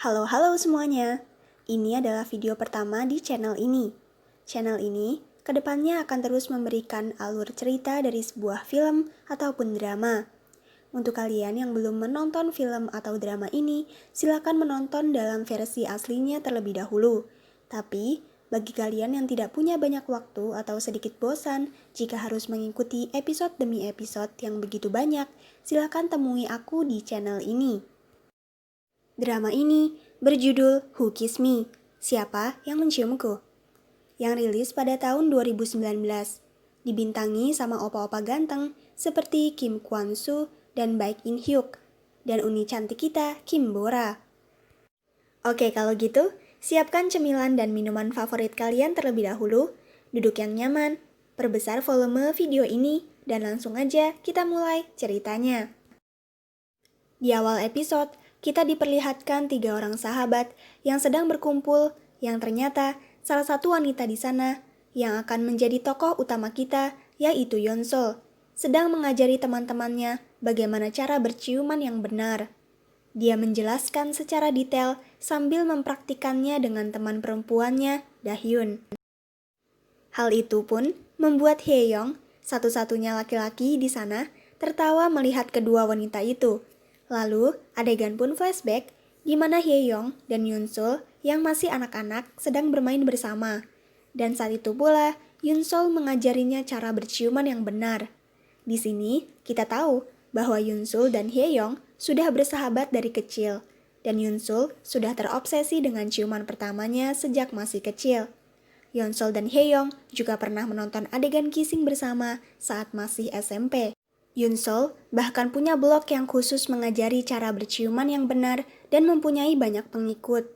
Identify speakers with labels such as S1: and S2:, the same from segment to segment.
S1: Halo semuanya. Ini adalah video pertama di channel ini. Channel ini kedepannya akan terus memberikan alur cerita dari sebuah film ataupun drama. Untuk kalian yang belum menonton film atau drama ini, silakan menonton dalam versi aslinya terlebih dahulu. Tapi, bagi kalian yang tidak punya banyak waktu atau sedikit bosan jika harus mengikuti episode demi episode yang begitu banyak, silakan temui aku di channel ini. Drama ini berjudul Who Kissed Me? Siapa yang menciumku? Yang rilis pada tahun 2019. Dibintangi sama opa-opa ganteng seperti Kim Kwon Soo dan Baek In Hyuk, dan uni cantik kita Kim Bora. Oke, kalau gitu, siapkan cemilan dan minuman favorit kalian terlebih dahulu, duduk yang nyaman, perbesar volume video ini, dan langsung aja kita mulai ceritanya. Di awal episode, kita diperlihatkan 3 orang sahabat yang sedang berkumpul, yang ternyata salah satu wanita di sana yang akan menjadi tokoh utama kita, yaitu Yeonsol, sedang mengajari teman-temannya bagaimana cara berciuman yang benar. Dia menjelaskan secara detail sambil mempraktikannya dengan teman perempuannya, Dahyun. Hal itu pun membuat Haeyoung, satu-satunya laki-laki di sana, tertawa melihat kedua wanita itu. Lalu, adegan pun flashback di mana Haeyoung dan Yeonsol yang masih anak-anak sedang bermain bersama. Dan saat itu pula, Yeonsol mengajarinya cara berciuman yang benar. Di sini, kita tahu bahwa Yeonsol dan Haeyoung sudah bersahabat dari kecil, dan Yeonsol sudah terobsesi dengan ciuman pertamanya sejak masih kecil. Yeonsol dan Haeyoung juga pernah menonton adegan kissing bersama saat masih SMP. Yeonsol bahkan punya blog yang khusus mengajari cara berciuman yang benar dan mempunyai banyak pengikut.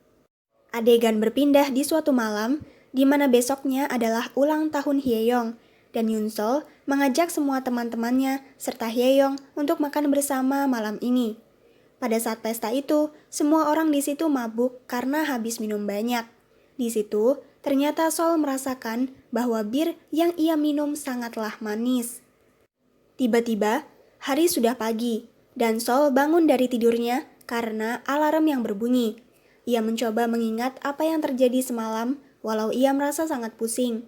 S1: Adegan berpindah di suatu malam, di mana besoknya adalah ulang tahun Haeyoung, dan Yeonsol mengajak semua teman-temannya serta Haeyoung untuk makan bersama malam ini. Pada saat pesta itu, semua orang di situ mabuk karena habis minum banyak. Di situ, ternyata Sol merasakan bahwa bir yang ia minum sangatlah manis. Tiba-tiba, hari sudah pagi, dan Sol bangun dari tidurnya karena alarm yang berbunyi. Ia mencoba mengingat apa yang terjadi semalam, walau ia merasa sangat pusing.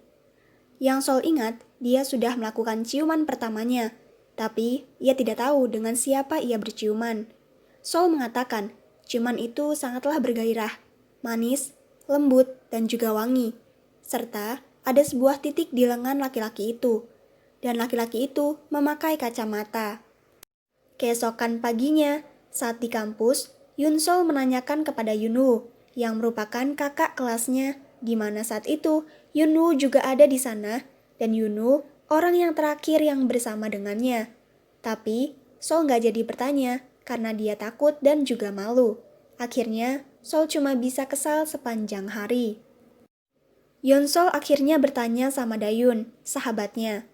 S1: Yang Sol ingat, dia sudah melakukan ciuman pertamanya, tapi ia tidak tahu dengan siapa ia berciuman. Sol mengatakan, ciuman itu sangatlah bergairah, manis, lembut, dan juga wangi. Serta ada sebuah titik di lengan laki-laki itu, dan laki-laki itu memakai kacamata. Keesokan paginya, saat di kampus, Yeonsol menanyakan kepada Yoonwoo, yang merupakan kakak kelasnya, di mana saat itu Yoonwoo juga ada di sana, dan Yoonwoo orang yang terakhir yang bersama dengannya. Tapi, Sol nggak jadi bertanya, karena dia takut dan juga malu. Akhirnya, Sol cuma bisa kesal sepanjang hari. Yeonsol akhirnya bertanya sama Dayun, sahabatnya.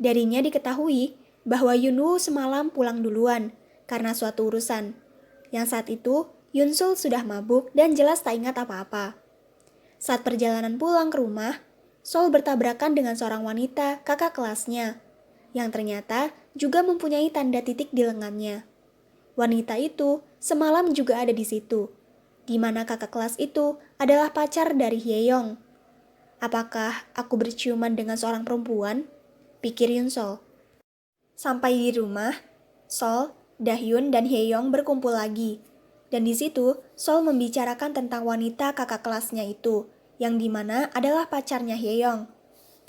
S1: Darinya diketahui bahwa Yoonwoo semalam pulang duluan karena suatu urusan. Yang saat itu, Yeonsol sudah mabuk dan jelas tak ingat apa-apa. Saat perjalanan pulang ke rumah, Sol bertabrakan dengan seorang wanita kakak kelasnya, yang ternyata juga mempunyai tanda titik di lengannya. Wanita itu semalam juga ada di situ, di mana kakak kelas itu adalah pacar dari Haeyoung. Apakah aku berciuman dengan seorang perempuan? Pikir Yeonsol. Sampai di rumah, Sol, Dahyun, dan Haeyoung berkumpul lagi. Dan di situ, Sol membicarakan tentang wanita kakak kelasnya itu, yang dimana adalah pacarnya Haeyoung.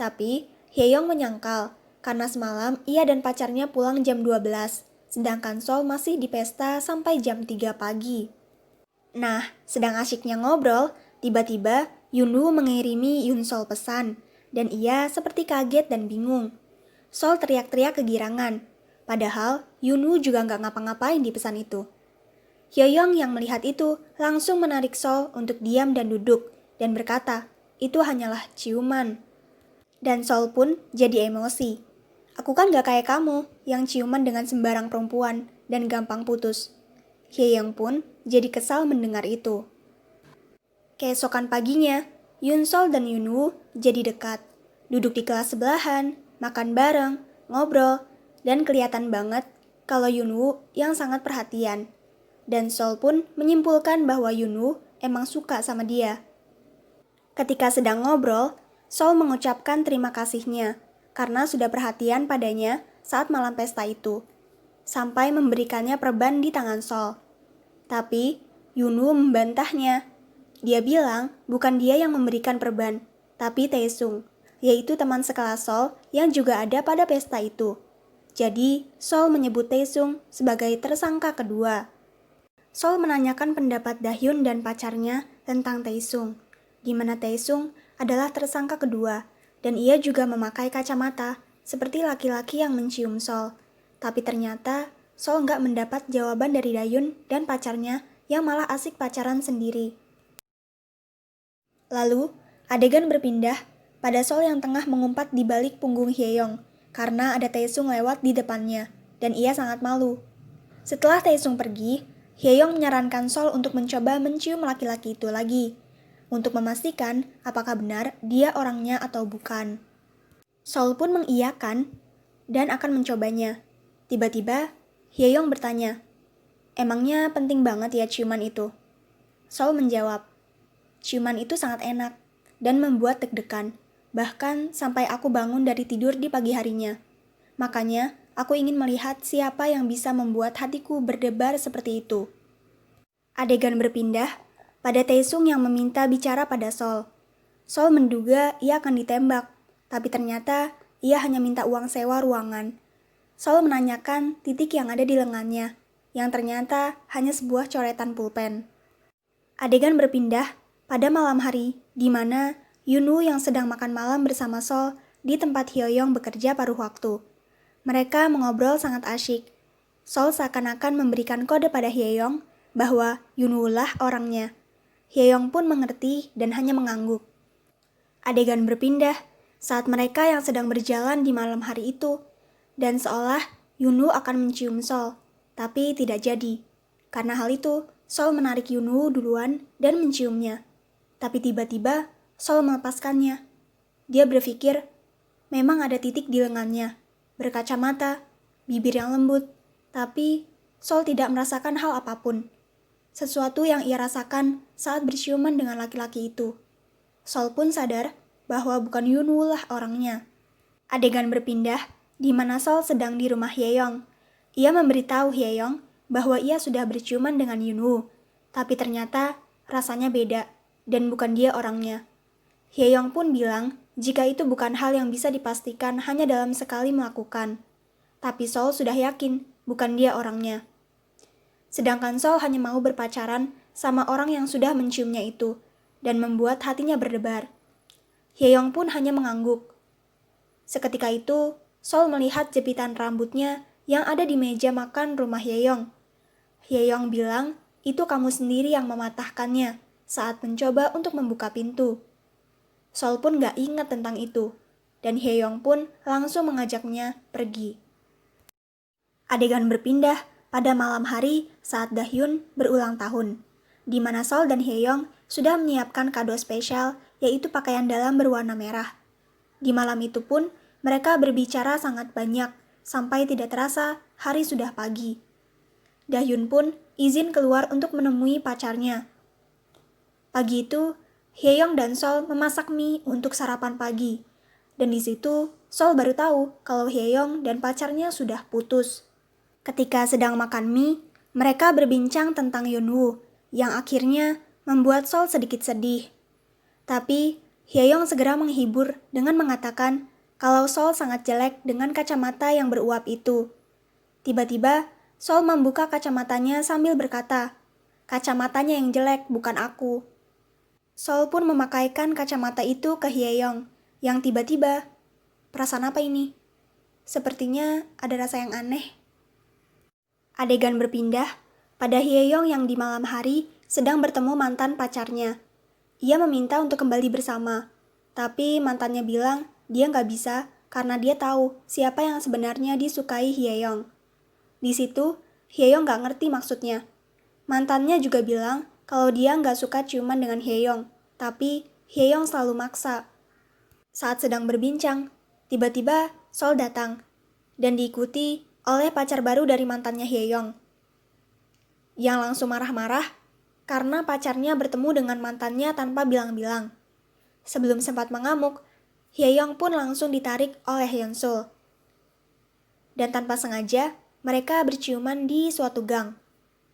S1: Tapi, Haeyoung menyangkal, karena semalam ia dan pacarnya pulang jam 12, sedangkan Sol masih di pesta sampai jam 3 pagi. Nah, sedang asyiknya ngobrol, tiba-tiba Yoonwoo mengirimi Yeonsol pesan, dan ia seperti kaget dan bingung. Sol teriak-teriak kegirangan, padahal Yoonwoo juga nggak ngapa-ngapain di pesan itu. Haeyoung yang melihat itu langsung menarik Sol untuk diam dan duduk, dan berkata, itu hanyalah ciuman. Dan Sol pun jadi emosi. Aku kan gak kayak kamu, yang ciuman dengan sembarang perempuan, dan gampang putus. Haeyoung pun jadi kesal mendengar itu. Keesokan paginya, Yeonsol dan Yoonwoo jadi dekat. Duduk di kelas sebelahan, makan bareng, ngobrol, dan kelihatan banget kalau Yoonwoo yang sangat perhatian. dan Sol pun menyimpulkan bahwa Yunwoo emang suka sama dia. Ketika sedang ngobrol, Sol mengucapkan terima kasihnya karena sudah perhatian padanya saat malam pesta itu, sampai memberikannya perban di tangan Sol. Tapi Yunwoo membantahnya. Dia bilang bukan dia yang memberikan perban, tapi Taesung, yaitu teman sekelas Sol yang juga ada pada pesta itu. Jadi, Sol menyebut Taesung sebagai tersangka kedua. Sol menanyakan pendapat Dahyun dan pacarnya tentang Taesung, di mana Taesung adalah tersangka kedua, dan ia juga memakai kacamata, seperti laki-laki yang mencium Sol. Tapi ternyata, Sol nggak mendapat jawaban dari Dahyun dan pacarnya yang malah asik pacaran sendiri. Lalu, adegan berpindah pada Sol yang tengah mengumpat di balik punggung Hyeong, karena ada Taesung lewat di depannya, dan ia sangat malu. Setelah Taesung pergi, Hyeong menyarankan Sol untuk mencoba mencium laki-laki itu lagi, untuk memastikan apakah benar dia orangnya atau bukan. Sol pun mengiyakan dan akan mencobanya. Tiba-tiba, Hyeong bertanya, "Emangnya penting banget ya ciuman itu?" Sol menjawab, "Ciuman itu sangat enak dan membuat deg-degan. Bahkan sampai aku bangun dari tidur di pagi harinya. Makanya, aku ingin melihat siapa yang bisa membuat hatiku berdebar seperti itu." Adegan berpindah pada Taesung yang meminta bicara pada Sol. Sol menduga ia akan ditembak, tapi ternyata ia hanya minta uang sewa ruangan. Sol menanyakan titik yang ada di lengannya, yang ternyata hanya sebuah coretan pulpen. Adegan berpindah pada malam hari, di mana Yunwoo yang sedang makan malam bersama Sol di tempat Hyeong bekerja paruh waktu. Mereka mengobrol sangat asyik. Sol seakan-akan memberikan kode pada Hyeong bahwa Yunwoo lah orangnya. Hyeong pun mengerti dan hanya mengangguk. Adegan berpindah saat mereka yang sedang berjalan di malam hari itu, dan seolah Yunwoo akan mencium Sol, tapi tidak jadi. Karena hal itu, Sol menarik Yunwoo duluan dan menciumnya. Tapi tiba-tiba, Sol melepaskannya. Dia berpikir, memang ada titik di lengannya, berkacamata, bibir yang lembut, tapi Sol tidak merasakan hal apapun. Sesuatu yang ia rasakan saat berciuman dengan laki-laki itu. Sol pun sadar bahwa bukan Yunwoo lah orangnya. Adegan berpindah di mana Sol sedang di rumah Hyeong. Ia memberitahu Hyeong bahwa ia sudah berciuman dengan Yunwoo, tapi ternyata rasanya beda dan bukan dia orangnya. Hyeong pun bilang jika itu bukan hal yang bisa dipastikan hanya dalam sekali melakukan. Tapi Sol sudah yakin bukan dia orangnya. Sedangkan Sol hanya mau berpacaran sama orang yang sudah menciumnya itu dan membuat hatinya berdebar. Hyeong pun hanya mengangguk. Seketika itu, Sol melihat jepitan rambutnya yang ada di meja makan rumah Hyeong. Hyeong bilang itu kamu sendiri yang mematahkannya saat mencoba untuk membuka pintu. Sol pun gak ingat tentang itu, dan Hyeong pun langsung mengajaknya pergi. Adegan berpindah pada malam hari saat Dahyun berulang tahun, di mana Sol dan Hyeong sudah menyiapkan kado spesial, yaitu pakaian dalam berwarna merah. Di malam itu pun, mereka berbicara sangat banyak, sampai tidak terasa hari sudah pagi. Dahyun pun izin keluar untuk menemui pacarnya. Pagi itu, Hyeong dan Sol memasak mie untuk sarapan pagi. Dan di situ, Sol baru tahu kalau Hyeong dan pacarnya sudah putus. Ketika sedang makan mie, mereka berbincang tentang Yunwoo, yang akhirnya membuat Sol sedikit sedih. Tapi, Hyeong segera menghibur dengan mengatakan kalau Sol sangat jelek dengan kacamata yang beruap itu. Tiba-tiba, Sol membuka kacamatanya sambil berkata, "Kacamatanya yang jelek, bukan aku." Sol pun memakaikan kacamata itu ke Hyeong, yang tiba-tiba, perasaan apa ini? Sepertinya ada rasa yang aneh. Adegan berpindah pada Hyeong yang di malam hari sedang bertemu mantan pacarnya. Ia meminta untuk kembali bersama, tapi mantannya bilang dia nggak bisa karena dia tahu siapa yang sebenarnya disukai Hyeong. Di situ, Hyeong nggak ngerti maksudnya. Mantannya juga bilang kalau dia nggak suka ciuman dengan Hyeong, tapi Hyeong selalu maksa. Saat sedang berbincang, tiba-tiba Sol datang dan diikuti oleh pacar baru dari mantannya Hyeong. yang langsung marah-marah karena pacarnya bertemu dengan mantannya tanpa bilang-bilang. Sebelum sempat mengamuk, Hye-young pun langsung ditarik oleh Hyun-sul. Dan tanpa sengaja, mereka berciuman di suatu gang.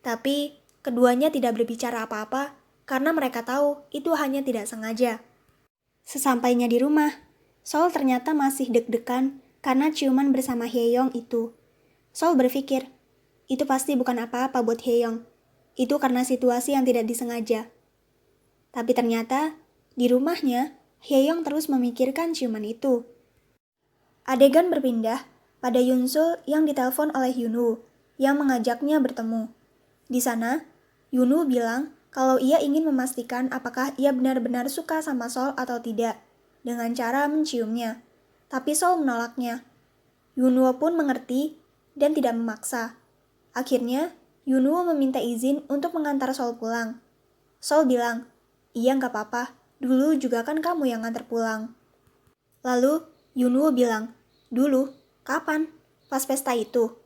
S1: Tapi, keduanya tidak berbicara apa-apa karena mereka tahu itu hanya tidak sengaja. Sesampainya di rumah, Sol ternyata masih deg-degan karena ciuman bersama Hye-young itu. Sol berpikir, itu pasti bukan apa-apa buat Hye-young. Itu karena situasi yang tidak disengaja. Tapi ternyata, di rumahnya, Hye-young terus memikirkan ciuman itu. Adegan berpindah pada Yoon-sul yang ditelepon oleh Yoon-woo, yang mengajaknya bertemu. Di sana, Yoon-woo bilang kalau ia ingin memastikan apakah ia benar-benar suka sama Sol atau tidak, dengan cara menciumnya. Tapi Sol menolaknya. Yoon-woo pun mengerti dan tidak memaksa. Akhirnya, Yoon-woo meminta izin untuk mengantar Sol pulang. Sol bilang, iya nggak apa-apa, dulu juga kan kamu yang ngantar pulang. Lalu, Yoon-woo bilang, dulu? Kapan? Pas pesta itu?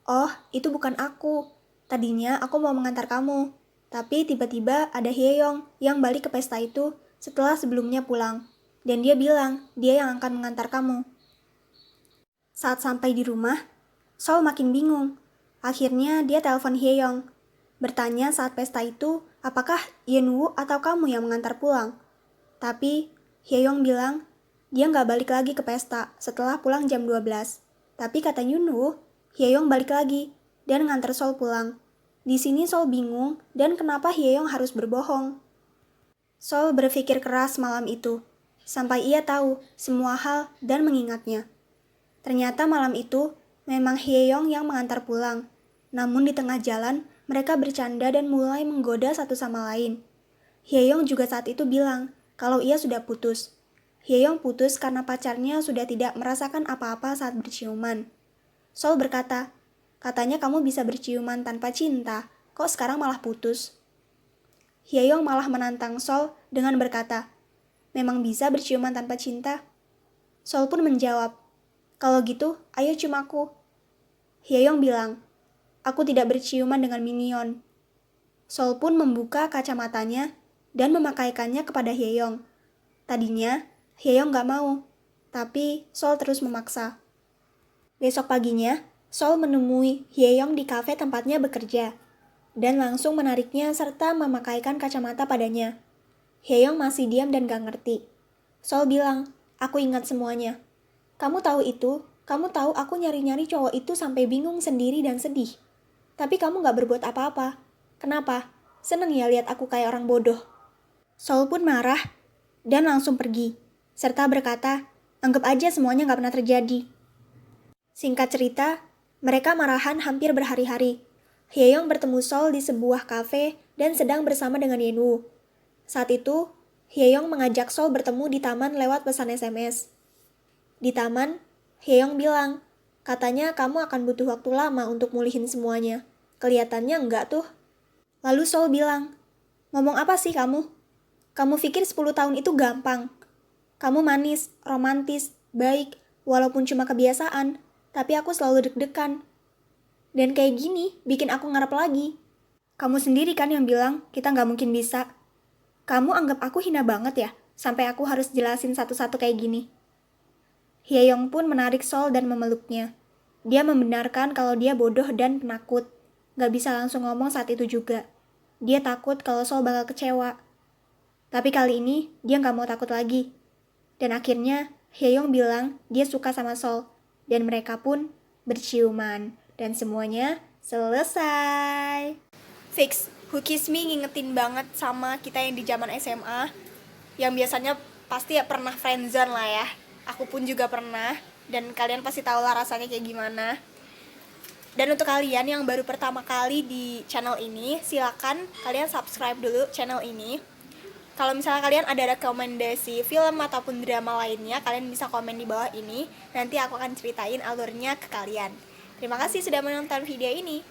S1: Oh, itu bukan aku. Tadinya aku mau mengantar kamu. Tapi tiba-tiba ada Hye-young yang balik ke pesta itu setelah sebelumnya pulang. Dan dia bilang, dia yang akan mengantar kamu. Saat sampai di rumah, Sol makin bingung. Akhirnya dia telepon Hye-young. Bertanya saat pesta itu, apakah Yeon-woo atau kamu yang mengantar pulang? Tapi Hye-young bilang, dia nggak balik lagi ke pesta setelah pulang jam 12. Tapi kata Yoon-woo, Hye-young balik lagi dan ngantar Sol pulang. Di sini Sol bingung dan kenapa Hye-young harus berbohong. Sol berpikir keras malam itu, sampai ia tahu semua hal dan mengingatnya. Ternyata malam itu memang Hye-young yang mengantar pulang. Namun di tengah jalan, mereka bercanda dan mulai menggoda satu sama lain. Hye-young juga saat itu bilang kalau ia sudah putus. Hye-young putus karena pacarnya sudah tidak merasakan apa-apa saat berciuman. Sol berkata, katanya kamu bisa berciuman tanpa cinta, kok sekarang malah putus? Hye-young malah menantang Sol dengan berkata, memang bisa berciuman tanpa cinta? Sol pun menjawab, kalau gitu, ayo cium aku. Hye-young bilang, aku tidak berciuman dengan minion. Sol pun membuka kacamatanya dan memakaikannya kepada Hye-young. Tadinya, Hye-young gak mau, tapi Sol terus memaksa. Besok paginya, Sol menemui Hye-young di kafe tempatnya bekerja, dan langsung menariknya serta memakaikan kacamata padanya. Hye-young masih diam dan gak ngerti. Sol bilang, aku ingat semuanya. Kamu tahu itu, kamu tahu aku nyari-nyari cowok itu sampai bingung sendiri dan sedih. Tapi kamu gak berbuat apa-apa. Kenapa? Seneng ya lihat aku kayak orang bodoh. Sol pun marah dan langsung pergi, serta berkata, anggap aja semuanya gak pernah terjadi. Singkat cerita, mereka marahan hampir berhari-hari. Hye-young bertemu Sol di sebuah kafe dan sedang bersama dengan Yeon-woo. Saat itu, Hye-young mengajak Sol bertemu di taman lewat pesan SMS. Di taman, Hye-young bilang, katanya kamu akan butuh waktu lama untuk mulihin semuanya. Kelihatannya enggak tuh. Lalu Sol bilang, ngomong apa sih kamu? Kamu pikir 10 tahun itu gampang? Kamu manis, romantis, baik, walaupun cuma kebiasaan, tapi aku selalu deg-degan. Dan kayak gini, bikin aku ngarep lagi. Kamu sendiri kan yang bilang kita nggak mungkin bisa. Kamu anggap aku hina banget ya, sampai aku harus jelasin satu-satu kayak gini. Hye-young pun menarik Sol dan memeluknya. Dia membenarkan kalau dia bodoh dan penakut. Gak bisa langsung ngomong saat itu juga. Dia takut kalau Sol bakal kecewa. Tapi kali ini, dia gak mau takut lagi. Dan akhirnya, Hye-young bilang dia suka sama Sol. Dan mereka pun berciuman. Dan semuanya selesai. Fix, Who Kiss Me ngingetin banget sama kita yang di zaman SMA. Yang biasanya pasti ya pernah friendzone lah ya. Aku pun juga pernah, dan kalian pasti tahu lah rasanya kayak gimana. Dan untuk kalian yang baru pertama kali di channel ini, silakan kalian subscribe dulu channel ini. Kalau misalnya kalian ada rekomendasi film ataupun drama lainnya, kalian bisa komen di bawah ini. Nanti aku akan ceritain alurnya ke kalian. Terima kasih sudah menonton video ini.